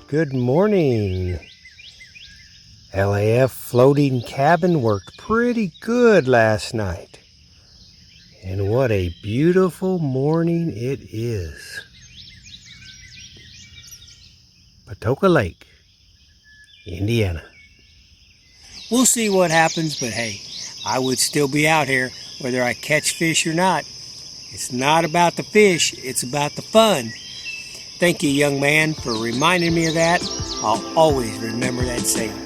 Good morning. LAF floating cabin worked pretty good last night. And what a beautiful morning it is. Patoka Lake, Indiana. We'll see what happens, but hey, I would still be out here whether I catch fish or not. It's not about the fish, it's about the fun. Thank you, young man, for reminding me of that. I'll always remember that saying.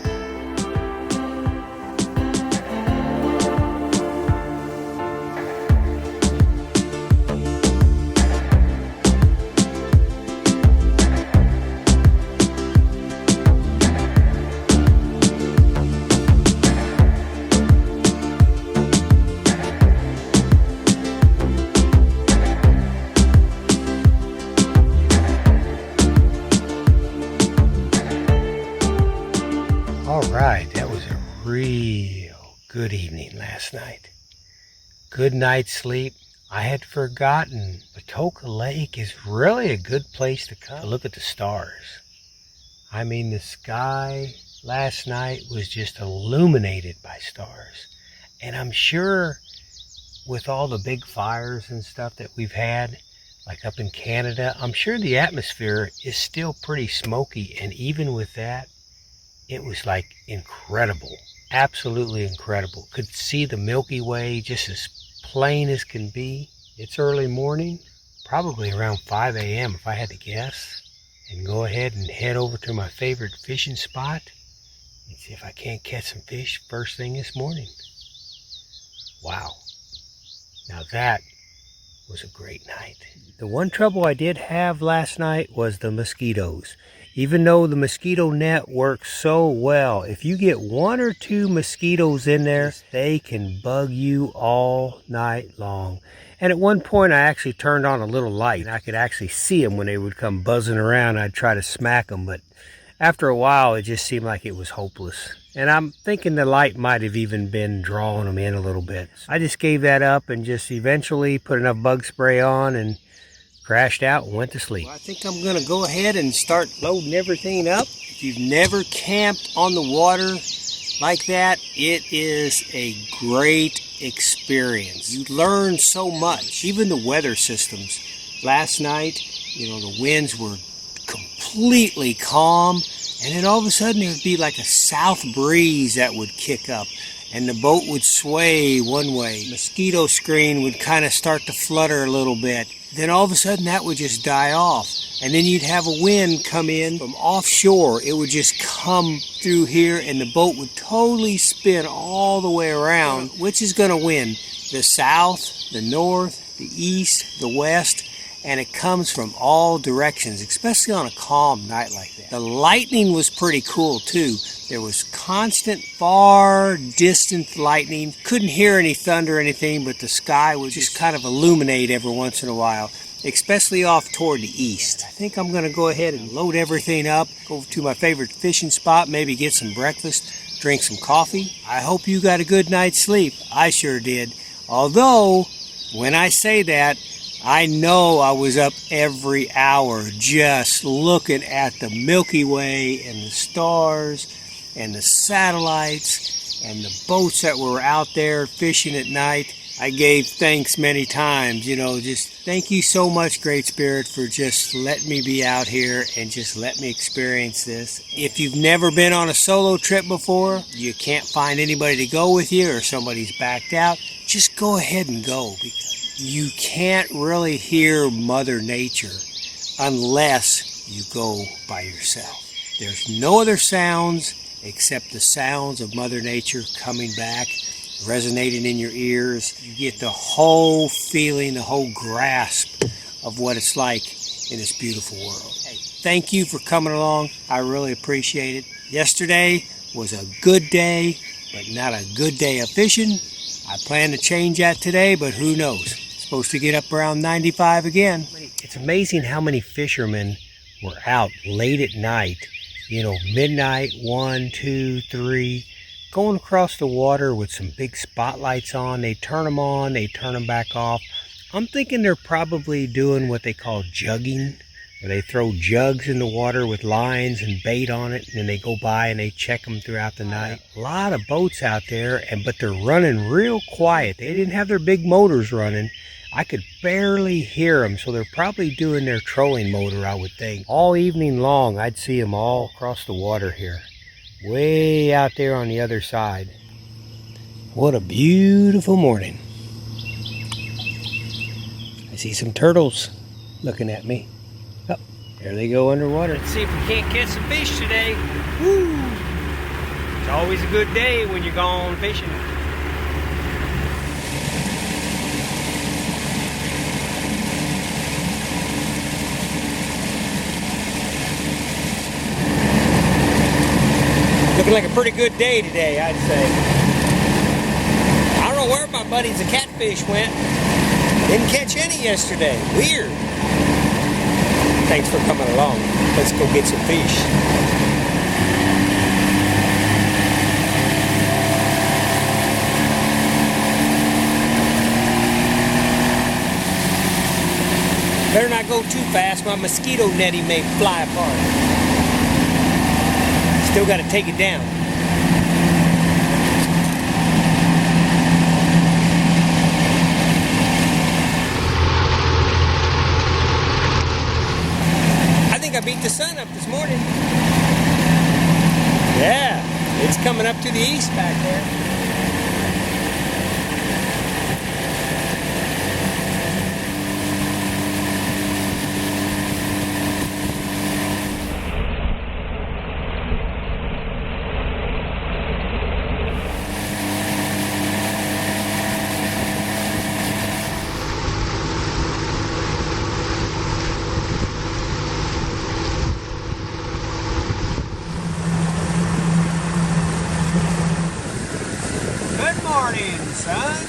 Alright, that was a real good evening last night. Good night's sleep. I had forgotten Patoka Lake is really a good place to come to look at the stars. I mean, the sky last night was just illuminated by stars. And I'm sure with all the big fires and stuff that we've had, like up in Canada, I'm sure the atmosphere is still pretty smoky, and even with that, it was like incredible, absolutely incredible. Could see the Milky Way just as plain as can be. It's early morning, probably around 5 a.m. if I had to guess, and go ahead and head over to my favorite fishing spot and see if I can't catch some fish first thing this morning. Wow, now that was a great night. The one trouble I did have last night was the mosquitoes. Even though the mosquito net works so well, if you get one or two mosquitoes in there, they can bug you all night long. And at one point I actually turned on a little light. I could actually see them when they would come buzzing around. I'd try to smack them, but after a while it just seemed like it was hopeless. And I'm thinking the light might have even been drawing them in a little bit. I just gave that up and just eventually put enough bug spray on and crashed out and went to sleep. Well, I think I'm going to go ahead and start loading everything up. If you've never camped on the water like that, it is a great experience. You learn so much. Even the weather systems. Last night, the winds were completely calm, and then all of a sudden there would be like a south breeze that would kick up, and the boat would sway one way. Mosquito screen would kind of start to flutter a little bit. Then all of a sudden that would just die off. And then you'd have a wind come in from offshore. It would just come through here and the boat would totally spin all the way around. Which is going to win? The south, the north, the east, the west. And it comes from all directions, especially on a calm night like that. The lightning was pretty cool too. There was constant, far distant lightning. Couldn't hear any thunder or anything, but the sky would just kind of illuminate every once in a while, especially off toward the east. I think I'm going to go ahead and load everything up, go to my favorite fishing spot, maybe get some breakfast, drink some coffee. I hope you got a good night's sleep. I sure did. Although, when I say that, I know I was up every hour just looking at the Milky Way and the stars and the satellites and the boats that were out there fishing at night. I gave thanks many times, just thank you so much, Great Spirit, for just letting me be out here and just let me experience this. If you've never been on a solo trip before, you can't find anybody to go with you or somebody's backed out, just go ahead and go, because you can't really hear Mother Nature unless you go by yourself. There's no other sounds except the sounds of Mother Nature coming back, resonating in your ears. You get the whole feeling, the whole grasp of what it's like in this beautiful world. Hey, thank you for coming along. I really appreciate it. Yesterday was a good day, but not a good day of fishing. I plan to change that today, but who knows? Supposed to get up around 95 again. It's amazing how many fishermen were out late at night, midnight, 1, 2, 3, going across the water with some big spotlights on. They turn them on, they turn them back off. I'm thinking they're probably doing what they call jugging. where they throw jugs in the water with lines and bait on it, and then they go by and they check them throughout the night. A lot of boats out there, but they're running real quiet. They didn't have their big motors running. I could barely hear them, so they're probably doing their trolling motor, I would think. All evening long, I'd see them all across the water here, way out there on the other side. What a beautiful morning. I see some turtles looking at me. Oh, there they go underwater. Let's see if we can't catch some fish today. Woo! It's always a good day when you're gone fishing. Looking like a pretty good day today, I'd say. I don't know where my buddies the catfish went. Didn't catch any yesterday. Weird. Thanks for coming along. Let's go get some fish. Better not go too fast. My mosquito netting may fly apart. Still got to take it down. I think I beat the sun up this morning. Yeah, it's coming up to the east back there. Good morning, son.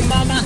Mama.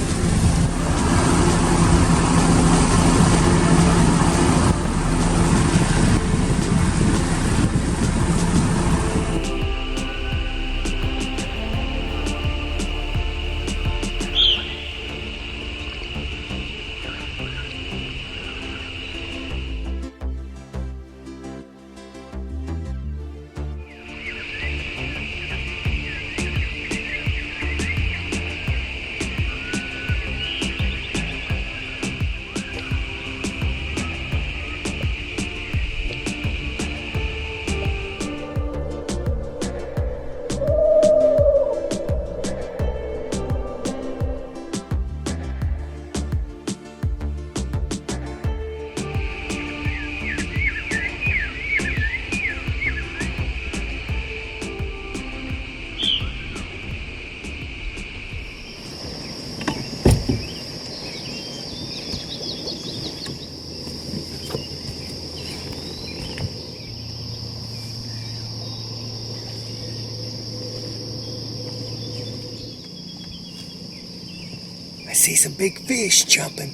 I see some big fish jumping.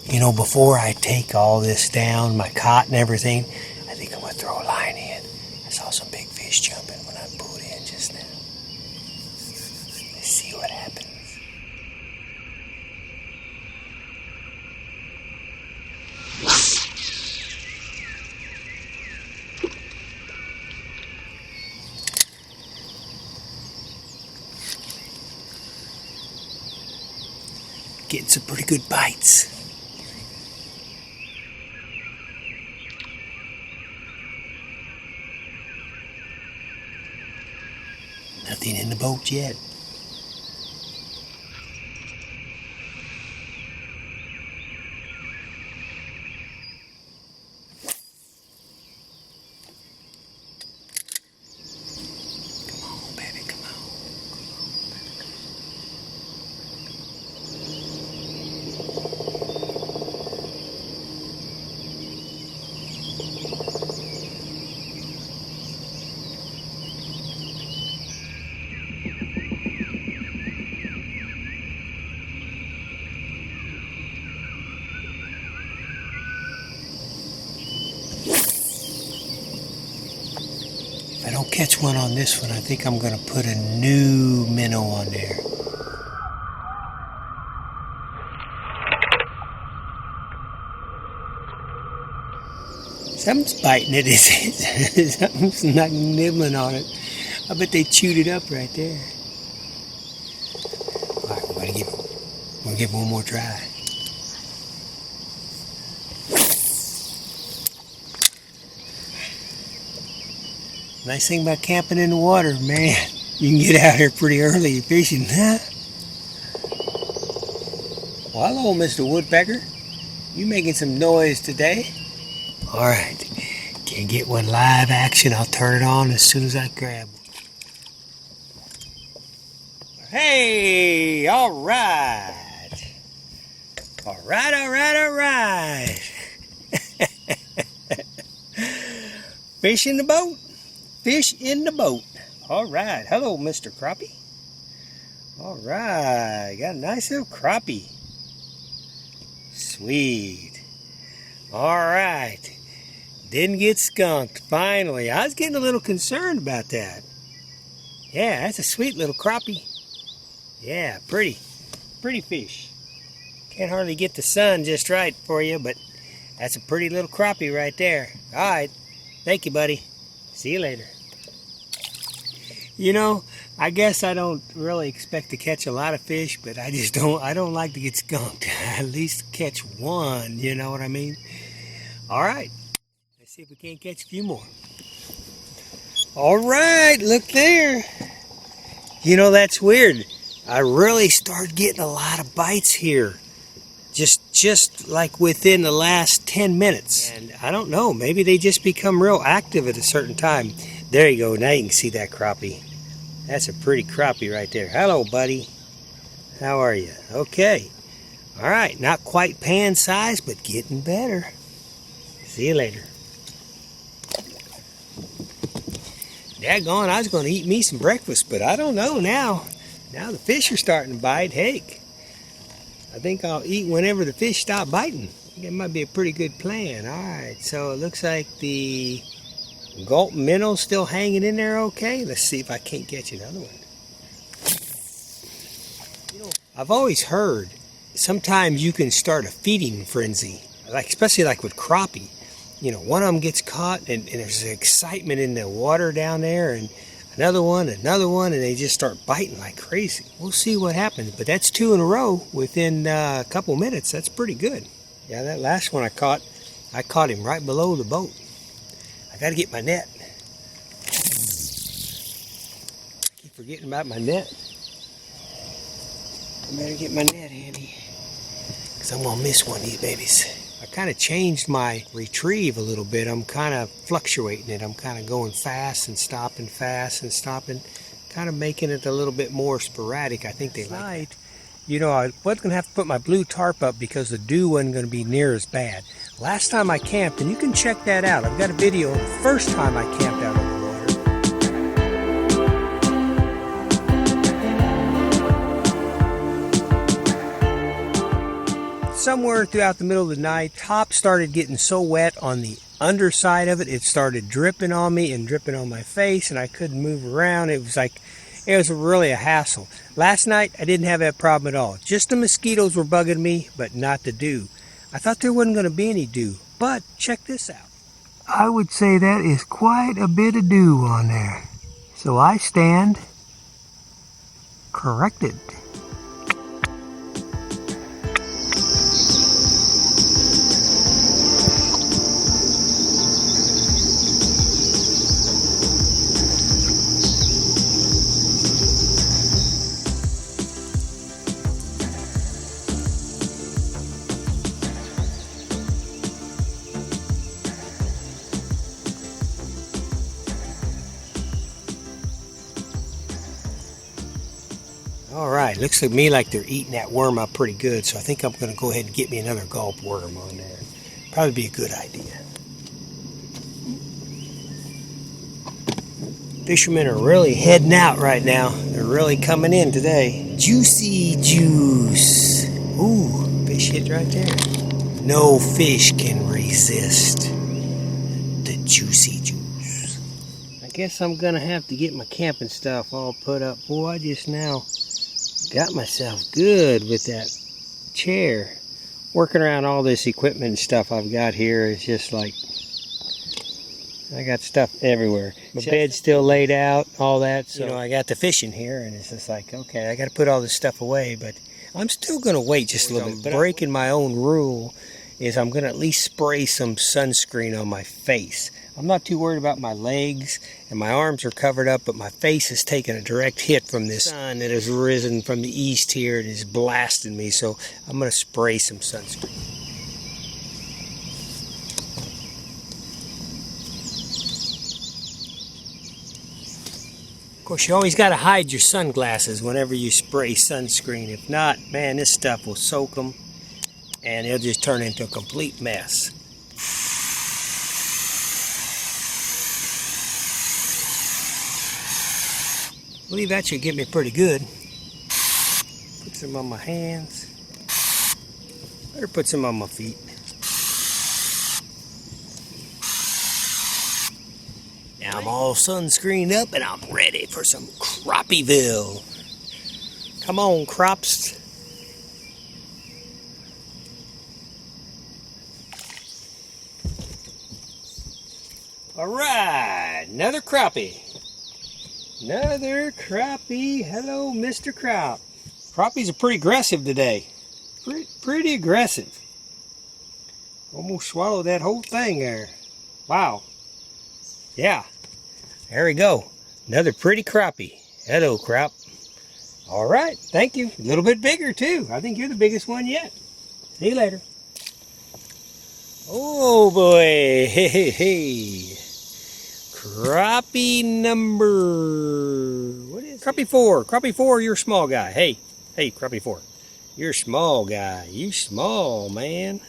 You know, before I take all this down, my cot and everything, I think I'm going to throw a line in. I saw some big fish jumping when I pulled in just now. Let's see what happens. Getting some pretty good bites. nothing in the boat yet. If I don't catch one on this one, I think I'm going to put a new minnow on there. Something's biting it. Something's not nibbling on it. I bet they chewed it up right there. All right, we're going to give one more try. Nice thing about camping in the water, man, you can get out here pretty early fishing, huh? Well, hello, Mr. Woodpecker. You making some noise today? All right, can't get one live action. I'll turn it on as soon as I grab one. Hey, all right. All right, all right, all right. Fish in the boat. Fish in the boat. All right. Hello, Mr. Crappie. All right. Got a nice little crappie. Sweet. All right. Didn't get skunked. Finally. I was getting a little concerned about that. Yeah, that's a sweet little crappie. Yeah, pretty. Pretty fish. Can't hardly get the sun just right for you, but that's a pretty little crappie right there. All right. Thank you, buddy. See you later. You know, I guess I don't really expect to catch a lot of fish, but I don't like to get skunked. At least catch one, you know what I mean? All right, let's see if we can't catch a few more. All right, look there. You know, that's weird. I really started getting a lot of bites here. Just like within the last 10 minutes. And I don't know, maybe they just become real active at a certain time. There you go, now you can see that crappie. That's a pretty crappie right there. Hello, buddy. How are you? Okay. All right, not quite pan size, but getting better. See you later. Daggone, I was going to eat me some breakfast, but I don't know now. Now the fish are starting to bite. Heck, I think I'll eat whenever the fish stop biting. I think it might be a pretty good plan. All right, so it looks like the gulp minnow's still hanging in there okay. Let's see if I can't catch another one. You know, I've always heard sometimes you can start a feeding frenzy, like especially like with crappie. You know, one of them gets caught and there's excitement in the water down there, and another one, and they just start biting like crazy. We'll see what happens, but that's 2 in a row within a couple minutes. That's pretty good. Yeah, that last one I caught him right below the boat. I got to get my net. I keep forgetting about my net. I better get my net handy, because I'm going to miss one of these babies. I kind of changed my retrieve a little bit. I'm kind of fluctuating it. I'm kind of going fast and stopping, kind of making it a little bit more sporadic. I think they like it. You know, I wasn't going to have to put my blue tarp up because the dew wasn't going to be near as bad. Last time I camped, and you can check that out. I've got a video of the first time I camped out on the water. Somewhere throughout the middle of the night, top started getting so wet on the underside of it, it started dripping on me and dripping on my face, and I couldn't move around. It was really a hassle. Last night, I didn't have that problem at all. Just the mosquitoes were bugging me, but not the dew. I thought there wasn't going to be any dew, but check this out. I would say that is quite a bit of dew on there. So I stand corrected. All right, looks to me like they're eating that worm up pretty good, so I think I'm going to go ahead and get me another gulp worm on there. Probably be a good idea. Fishermen are really heading out right now. They're really coming in today. Juicy juice. Ooh, fish hit right there. No fish can resist the juicy juice. I guess I'm going to have to get my camping stuff all put up. Boy, I just now got myself good with that chair. Working around all this equipment and stuff I've got here is just like, I got stuff everywhere. My bed's still laid out, all that. So, you know, I got the fishing here, and it's just like, okay, I got to put all this stuff away, but I'm still going to wait just a little bit. Breaking my own rule is I'm going to at least spray some sunscreen on my face. I'm not too worried about my legs, and my arms are covered up, but my face has taken a direct hit from this sun that has risen from the east here and is blasting me, so I'm going to spray some sunscreen. Of course, you always got to hide your sunglasses whenever you spray sunscreen. If not, man, this stuff will soak them, and they'll just turn into a complete mess. I believe that should get me pretty good. Put some on my hands. Better put some on my feet. Now I'm all sunscreened up and I'm ready for some crappieville. Come on, crops. All right, another crappie. Another crappie. Hello, Mr. Crop. Crappies are pretty aggressive today. Pretty aggressive. Almost swallowed that whole thing there. Wow. Yeah. There we go. Another pretty crappie. Hello, crop. All right. Thank you. A little bit bigger, too. I think you're the biggest one yet. See you later. Oh, boy. Hey, hey, hey. Crappie number, what is it? Crappie 4. Crappie 4, you're a small guy. Hey, Crappie 4. You're a small guy. You small, man.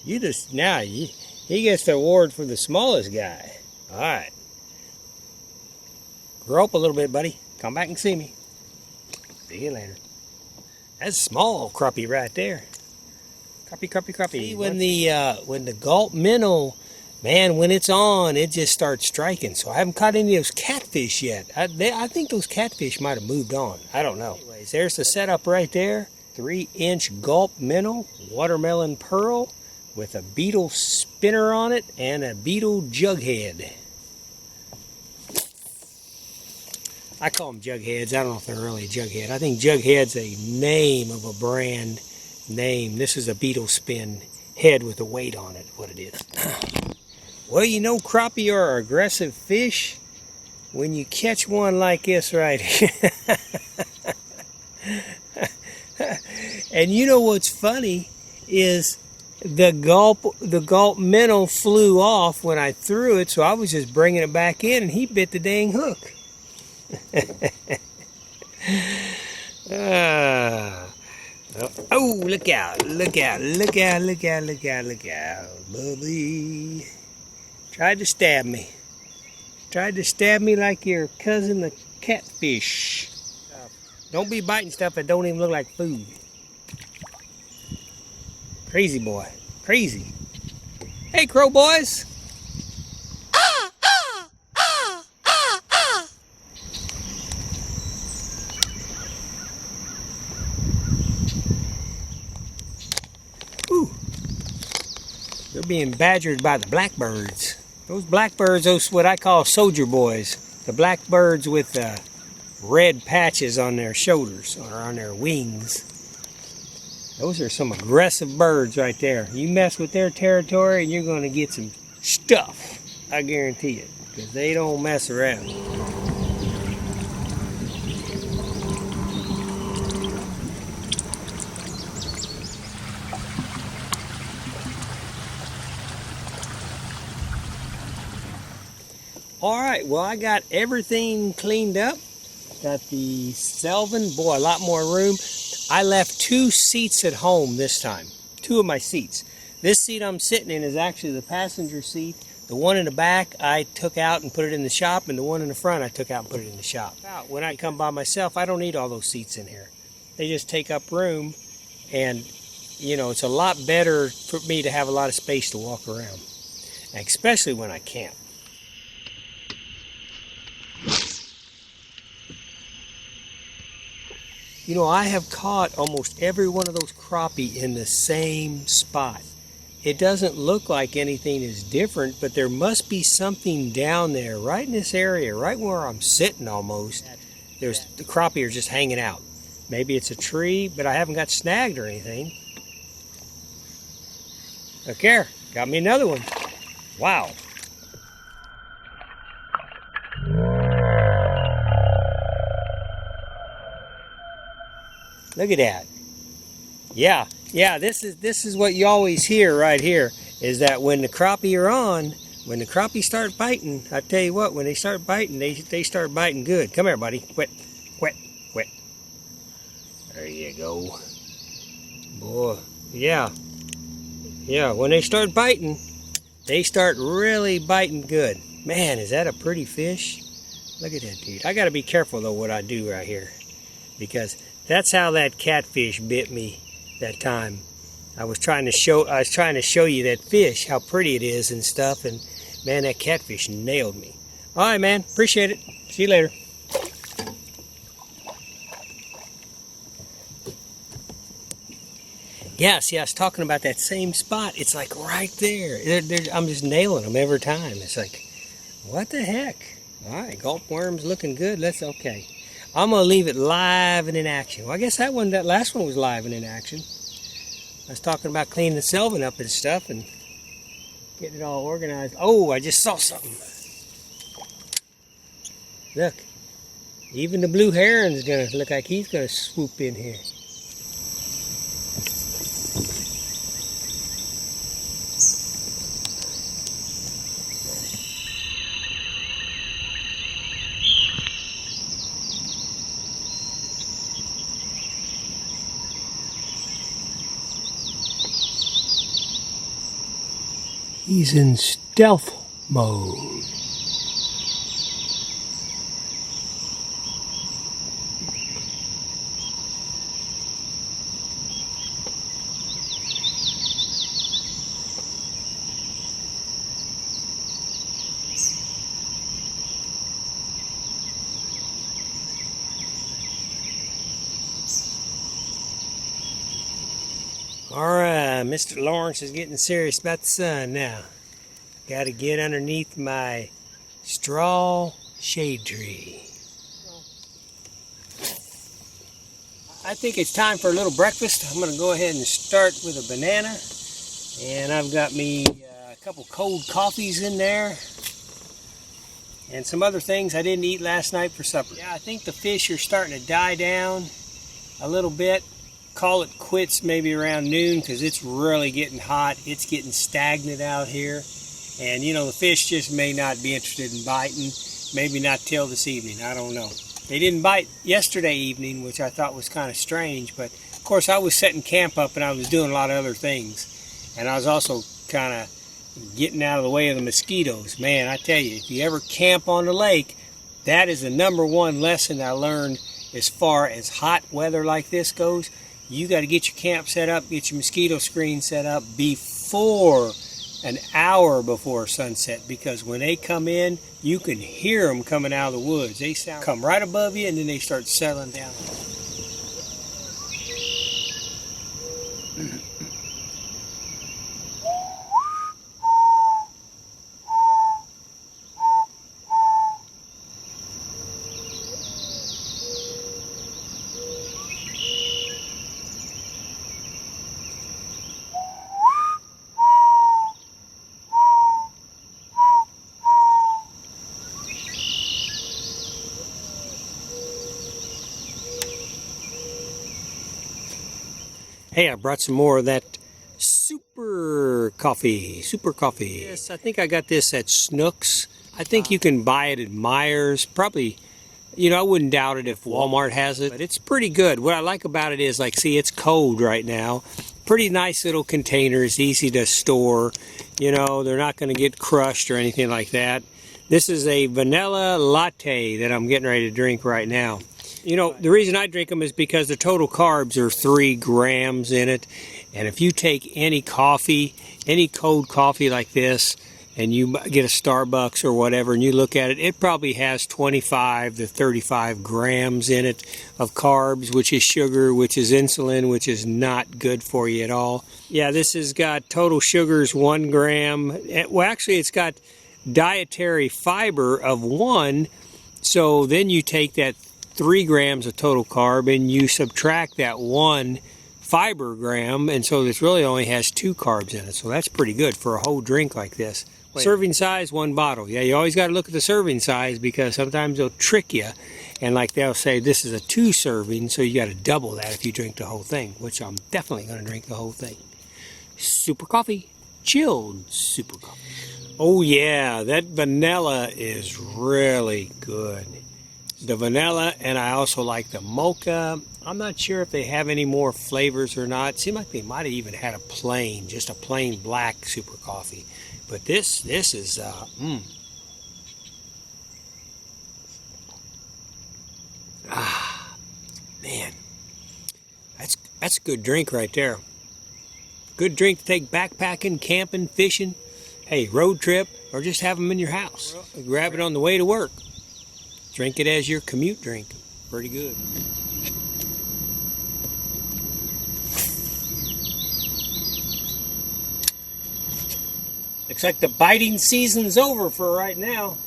You just, now, he gets the award for the smallest guy. All right. Grow up a little bit, buddy. Come back and see me. See you later. That's small crappie right there. Crappie. See, when the gulp minnow, man, when it's on, it just starts striking. So I haven't caught any of those catfish yet. I think those catfish might have moved on. I don't know. Anyways, there's the setup right there. 3-inch gulp minnow, watermelon pearl with a beetle spinner on it and a beetle jughead. I call them jugheads. I don't know if they're really a jughead. I think jughead's a name of a brand name. This is a beetle spin head with a weight on it, what it is. Well, you know, crappie are aggressive fish when you catch one like this right here. And you know what's funny is the gulp minnow flew off when I threw it, so I was just bringing it back in, and he bit the dang hook. Oh, look out, Bubby. Tried to stab me like your cousin the catfish. Don't be biting stuff that don't even look like food. Crazy boy, crazy. Hey, crow boys. Ooh. They're being badgered by the blackbirds. Those blackbirds, those what I call soldier boys. The blackbirds with red patches on their shoulders or on their wings. Those are some aggressive birds right there. You mess with their territory and you're going to get some stuff. I guarantee it. Because they don't mess around. Alright, well, I got everything cleaned up. Got the Selvin, boy, a lot more room. I left 2 seats at home this time, 2 of my seats. This seat I'm sitting in is actually the passenger seat. The one in the back I took out and put it in the shop, and the one in the front I took out and put it in the shop. When I come by myself, I don't need all those seats in here. They just take up room, and you know, it's a lot better for me to have a lot of space to walk around, especially when I camp. You know, I have caught almost every one of those crappie in the same spot. It doesn't look like anything is different, but there must be something down there, right in this area, right where I'm sitting almost. The crappie are just hanging out. Maybe it's a tree, but I haven't got snagged or anything. Look here, got me another one. Wow. Look at that. Yeah, this is what you always hear right here, is that when the crappie are on, when the crappie start biting, I tell you what, when they start biting, they start biting good. Come here, buddy. Quit. There you go. Boy, yeah, when they start biting, they start really biting good. Man, is that a pretty fish? Look at that, dude. I got to be careful, though, what I do right here, because that's how that catfish bit me that time. I was trying to show you that fish, how pretty it is and stuff, and man, that catfish nailed me. All right, man, appreciate it. See you later. Yeah, see, I was talking about that same spot. It's like right there. I'm just nailing them every time. It's like, what the heck? All right, gulp worm's looking good. That's okay. I'm gonna leave it live and in action. Well, I guess that last one was live and in action. I was talking about cleaning the selvin up and stuff and getting it all organized. Oh, I just saw something. Look, even the blue heron's gonna look like he's gonna swoop in here. He's in stealth mode. Alright, Mr. Lawrence is getting serious about the sun now. Got to get underneath my straw shade tree. I think it's time for a little breakfast. I'm going to go ahead and start with a banana. And I've got me a couple cold coffees in there. And some other things I didn't eat last night for supper. Yeah, I think the fish are starting to die down a little bit. Call it quits maybe around noon because it's really getting hot. It's getting stagnant out here. And you know, the fish just may not be interested in biting. Maybe not till this evening. I don't know. They didn't bite yesterday evening, which I thought was kind of strange. But of course I was setting camp up and I was doing a lot of other things. And I was also kind of getting out of the way of the mosquitoes. Man, I tell you, if you ever camp on the lake, that is the #1 lesson I learned as far as hot weather like this goes. You got to get your camp set up, get your mosquito screen set up before an hour before sunset, because when they come in, you can hear them coming out of the woods. They come right above you and then they start settling down. Hey, I brought some more of that super coffee. Yes, I think I got this at Snooks. I think you can buy it at Myers. Probably, You know, I wouldn't doubt it if Walmart has it, but it's pretty good. What I like about it is, like, see, it's cold right now. Pretty nice little containers, easy to store. You know, they're not going to get crushed or anything like that. This is a vanilla latte that I'm getting ready to drink right now. You know, the reason I drink them is because the total carbs are 3 grams in it. And if you take any coffee, any cold coffee like this, and you get a Starbucks or whatever, and you look at it, it probably has 25 to 35 grams in it of carbs, which is sugar, which is insulin, which is not good for you at all. Yeah, this has got total sugars 1 gram. Well, actually, it's got dietary fiber of 1. So then you take that 3 grams of total carb and you subtract that 1 fiber gram, and so this really only has 2 carbs in it. So that's pretty good for a whole drink like this. Serving size, 1 bottle. Yeah, you always got to look at the serving size because sometimes they'll trick you. And like they'll say, this is a 2 serving, so you got to double that if you drink the whole thing, which I'm definitely going to drink the whole thing. Super coffee. Chilled super coffee. Oh yeah, that vanilla is really good. The vanilla, and I also like the mocha. I'm not sure if they have any more flavors or not. It seemed like they might have even had just a plain black super coffee. But this is, man, that's a good drink right there. Good drink to take backpacking, camping, fishing, hey, road trip, or just have them in your house. Grab it on the way to work. Drink it as your commute drink. Pretty good. Looks like the biting season's over for right now.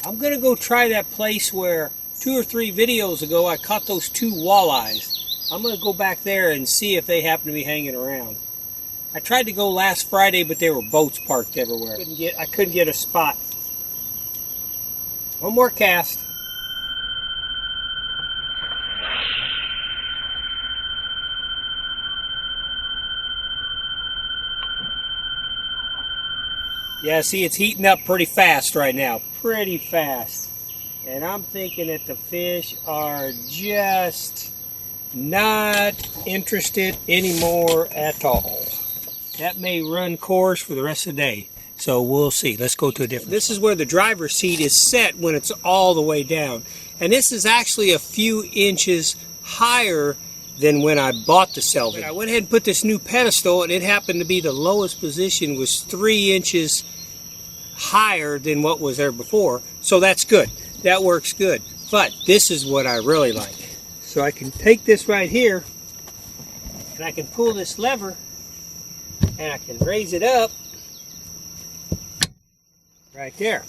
I'm gonna go try that place where 2 or 3 videos ago I caught those 2 walleyes. I'm gonna go back there and see if they happen to be hanging around. I tried to go last Friday, but there were boats parked everywhere. I couldn't get a spot. One more cast. Yeah, see, it's heating up pretty fast right now. Pretty fast. And I'm thinking that the fish are just not interested anymore at all. That may run course for the rest of the day. So we'll see. Let's go to a different. This is where the driver's seat is set when it's all the way down. And this is actually a few inches higher than when I bought the Selvin. I went ahead and put this new pedestal, and it happened to be the lowest position was 3 inches higher than what was there before. So that's good. That works good. But this is what I really like. So I can take this right here, and I can pull this lever, and I can raise it up right there.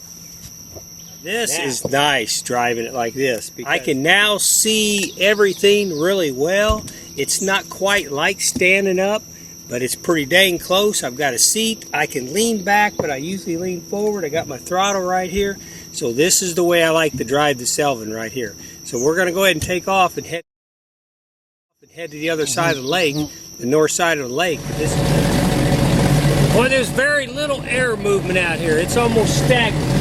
This is nice driving it like this. I can now see everything really well. It's not quite like standing up, but it's pretty dang close. I've got a seat. I can lean back, but I usually lean forward. I got my throttle right here. So this is the way I like to drive the Selvin right here. So we're going to go ahead and take off and head to the other side of the lake, the north side of the lake. Boy, there's very little air movement out here. It's almost stagnant.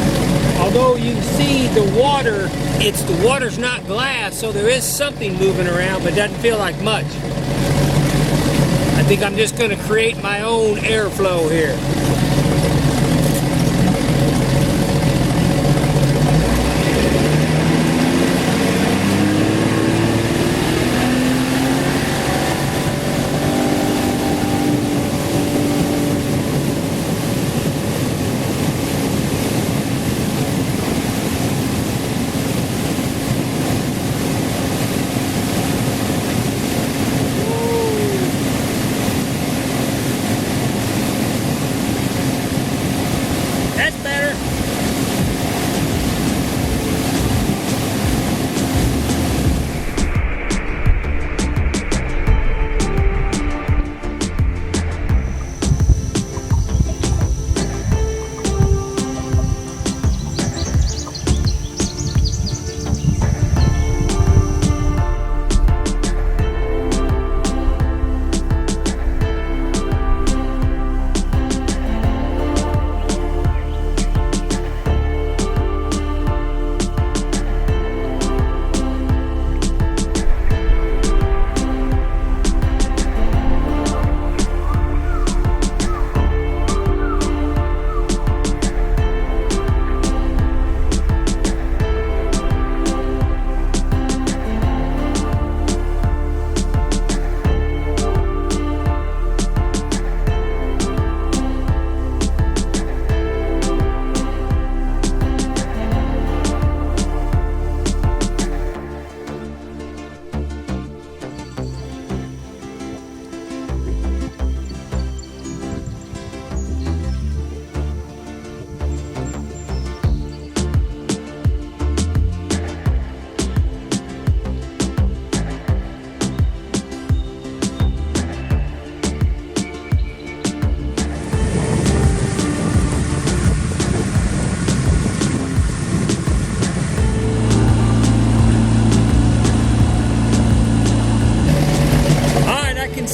Although you see the water's not glass, so there is something moving around, but it doesn't feel like much. I think I'm just going to create my own airflow here.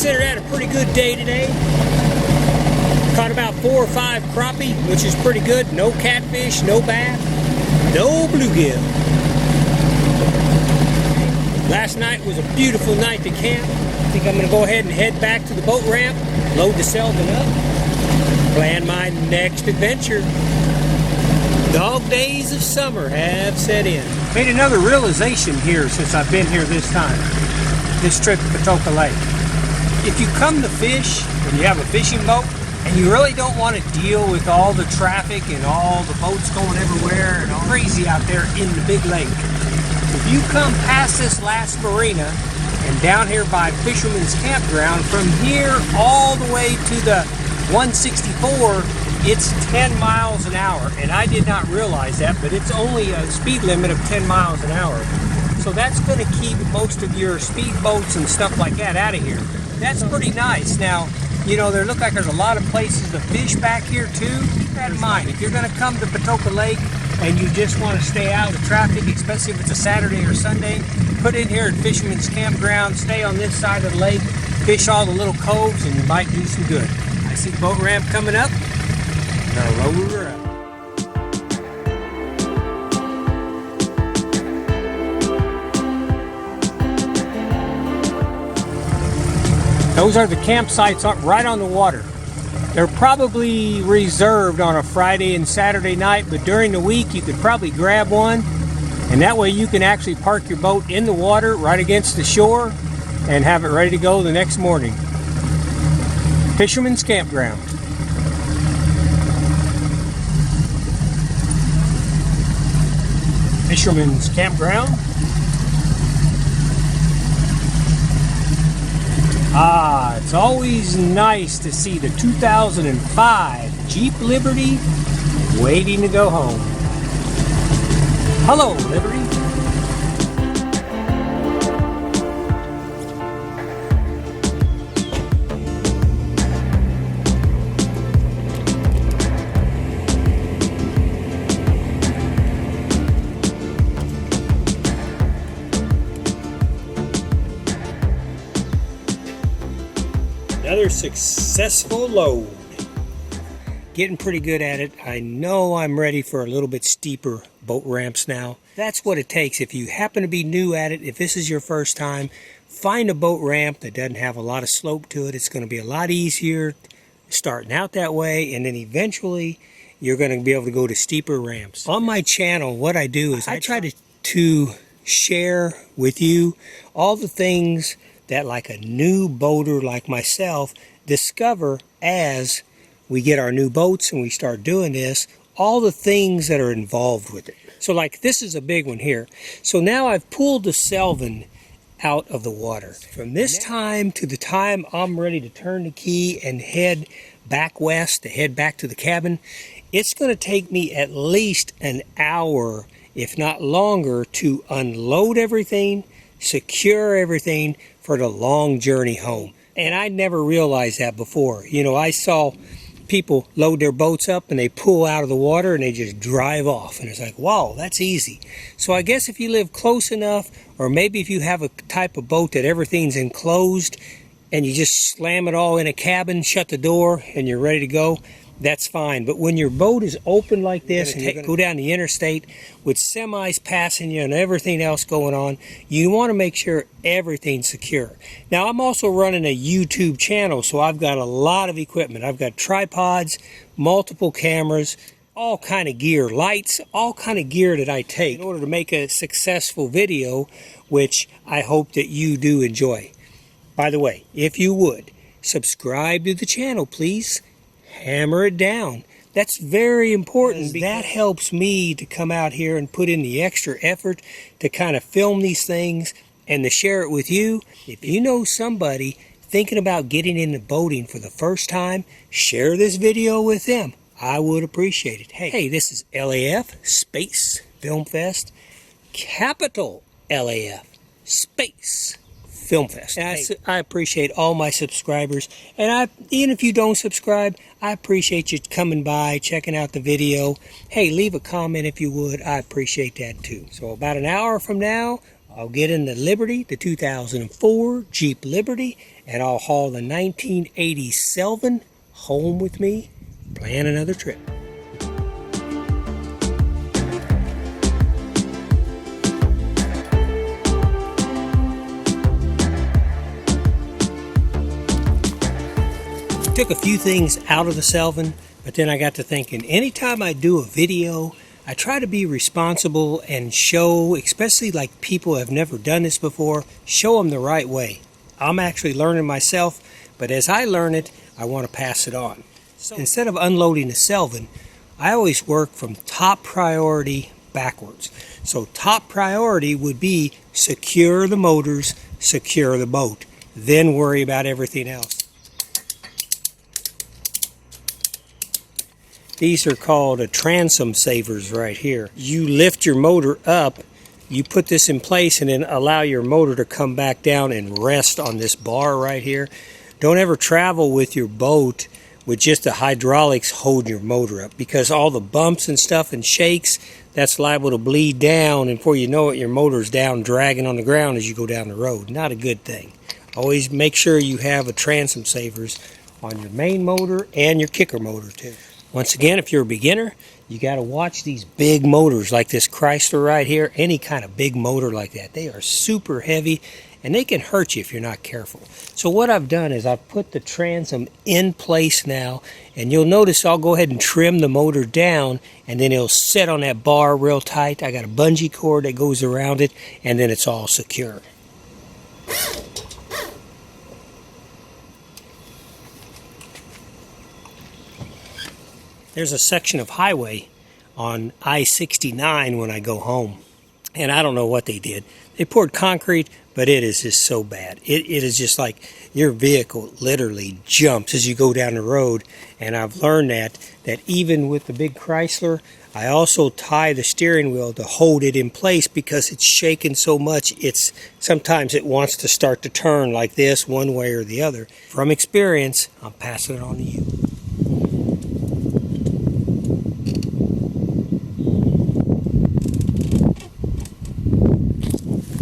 consider that a pretty good day today. Caught about 4 or 5 crappie, which is pretty good. No catfish, no bass, no bluegill. Last night was a beautiful night to camp. I think I'm going to go ahead and head back to the boat ramp, load the Selvin up, plan my next adventure. Dog days of summer have set in. Made another realization here since I've been here this time, this trip to Patoka Lake. If you come to fish and you have a fishing boat and you really don't want to deal with all the traffic and all the boats going everywhere and all crazy out there in the big lake, if you come past this last marina and down here by Fisherman's Campground, from here all the way to the 164, it's 10 miles an hour, and I did not realize that, but it's only a speed limit of 10 miles an hour. So that's going to keep most of your speed boats and stuff like that out of here. That's pretty nice. Now, you know, there look like there's a lot of places to fish back here too. Keep that in mind. If you're going to come to Patoka Lake and you just want to stay out of the traffic, especially if it's a Saturday or Sunday, put in here at Fisherman's Campground, stay on this side of the lake, fish all the little coves, and you might do some good. I see the boat ramp coming up. Now lower her up. Those are the campsites up right on the water. They're probably reserved on a Friday and Saturday night, but during the week you could probably grab one, and that way you can actually park your boat in the water right against the shore and have it ready to go the next morning. Fisherman's Campground. Fisherman's Campground. Ah, it's always nice to see the 2005 Jeep Liberty waiting to go home. Hello, Liberty. Another successful load. Getting pretty good at it. I know I'm ready for a little bit steeper boat ramps now. That's what it takes. If you happen to be new at it, if this is your first time, find a boat ramp that doesn't have a lot of slope to it. It's going to be a lot easier starting out that way, and then eventually you're going to be able to go to steeper ramps. On my channel, what I do is I try to share with you all the things that like a new boater like myself discover as we get our new boats and we start doing this, all the things that are involved with it. So like this is a big one here. So now I've pulled the Selvin out of the water. From this time to the time I'm ready to turn the key and head back west, to head back to the cabin, it's going to take me at least an hour, if not longer, to unload everything, secure everything for the long journey home. And I never realized that before. You know, I saw people load their boats up and they pull out of the water and they just drive off. And it's like, wow, that's easy. So I guess if you live close enough, or maybe if you have a type of boat that everything's enclosed and you just slam it all in a cabin, shut the door, and you're ready to go, that's fine. But when your boat is open like this and you go down the interstate with semis passing you and everything else going on, you want to make sure everything's secure. Now, I'm also running a YouTube channel, so I've got a lot of equipment. I've got tripods, multiple cameras, all kind of gear, lights, all kind of gear that I take in order to make a successful video, which I hope that you do enjoy. By the way, if you would, subscribe to the channel, please. Hammer it down. That's very important. That helps me to come out here and put in the extra effort to kind of film these things and to share it with you. If you know somebody thinking about getting into boating for the first time, share this video with them. I would appreciate it. Hey, this is LAF Space Film Fest, capital LAF Space Film Fest. And I appreciate all my subscribers, and even if you don't subscribe, I appreciate you coming by, checking out the video. Hey, leave a comment if you would. I appreciate that too. So about an hour from now, I'll get in the Liberty, the 2004 Jeep Liberty, and I'll haul the 1980 Selvin home with me, plan another trip. Took a few things out of the Selvin, but then I got to thinking, anytime I do a video, I try to be responsible and show, especially like people who have never done this before, show them the right way. I'm actually learning myself, but as I learn it, I want to pass it on. So instead of unloading the Selvin, I always work from top priority backwards. So top priority would be secure the motors, secure the boat, then worry about everything else. These are called transom savers right here. You lift your motor up, you put this in place, and then allow your motor to come back down and rest on this bar right here. Don't ever travel with your boat with just the hydraulics holding your motor up, because all the bumps and stuff and shakes, that's liable to bleed down, and before you know it, your motor's down dragging on the ground as you go down the road. Not a good thing. Always make sure you have a transom savers on your main motor and your kicker motor too. Once again, if you're a beginner, you got to watch these big motors like this Chrysler right here. Any kind of big motor like that. They are super heavy and they can hurt you if you're not careful. So what I've done is I've put the transom in place now, and you'll notice I'll go ahead and trim the motor down, and then it'll sit on that bar real tight. I got a bungee cord that goes around it, and then it's all secure. There's a section of highway on I-69 when I go home, and I don't know what they did. They poured concrete, but it is just so bad. It is just like your vehicle literally jumps as you go down the road, and I've learned that even with the big Chrysler, I also tie the steering wheel to hold it in place because it's shaking so much. Sometimes it wants to start to turn like this one way or the other. From experience, I'm passing it on to you.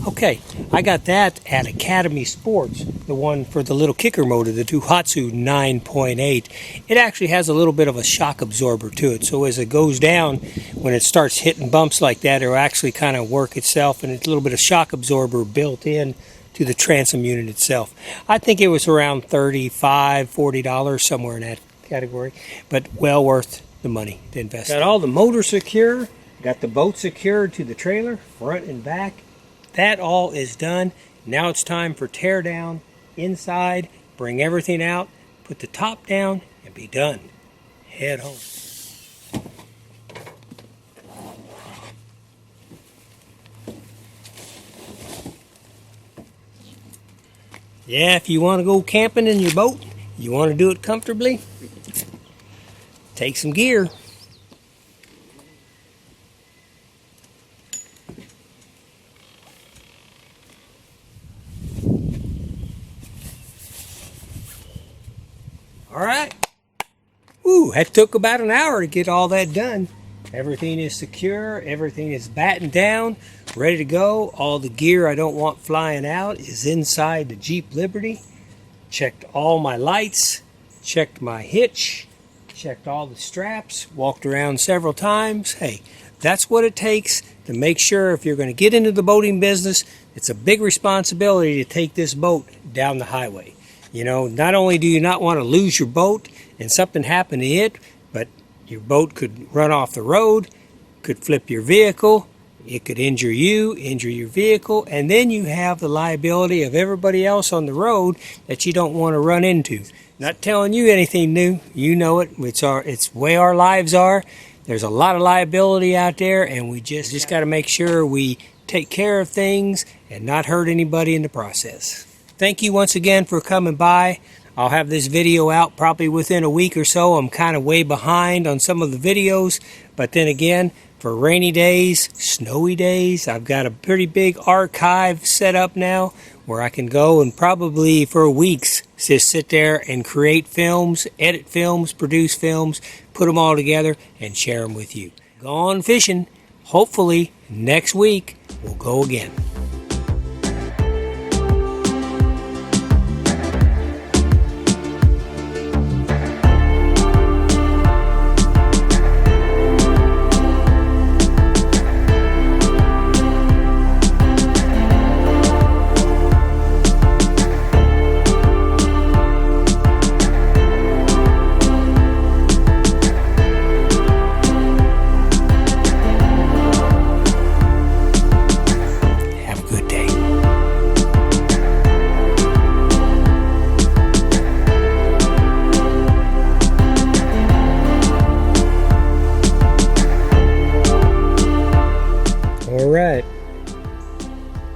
Okay, I got that at Academy Sports, the one for the little kicker motor, the Tohatsu 9.8. It actually has a little bit of a shock absorber to it, so as it goes down, when it starts hitting bumps like that, it'll actually kind of work itself, and it's a little bit of shock absorber built in to the transom unit itself. I think it was around $35, $40, somewhere in that category, but well worth the money to invest. Got all the motor secure, got the boat secured to the trailer, front and back. That all is done. Now it's time for tear down inside, bring everything out, put the top down, and be done. Head home. Yeah, if you want to go camping in your boat, you want to do it comfortably, take some gear. All right. Woo, that took about an hour to get all that done. Everything is secure. Everything is battened down, ready to go. All the gear I don't want flying out is inside the Jeep Liberty. Checked all my lights, checked my hitch, checked all the straps, walked around several times. Hey, that's what it takes to make sure if you're going to get into the boating business, it's a big responsibility to take this boat down the highway. You know, not only do you not want to lose your boat and something happen to it, but your boat could run off the road, could flip your vehicle, it could injure you, injure your vehicle, and then you have the liability of everybody else on the road that you don't want to run into. Not telling you anything new, you know it. It's the way our lives are. There's a lot of liability out there, and we just got to make sure we take care of things and not hurt anybody in the process. Thank you once again for coming by. I'll have this video out probably within a week or so. I'm kind of way behind on some of the videos, but then again, for rainy days, snowy days, I've got a pretty big archive set up now where I can go and probably for weeks just sit there and create films, edit films, produce films, put them all together and share them with you. Gone fishing. Hopefully next week we'll go again.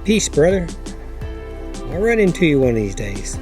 Peace, brother. I'll run into you one of these days.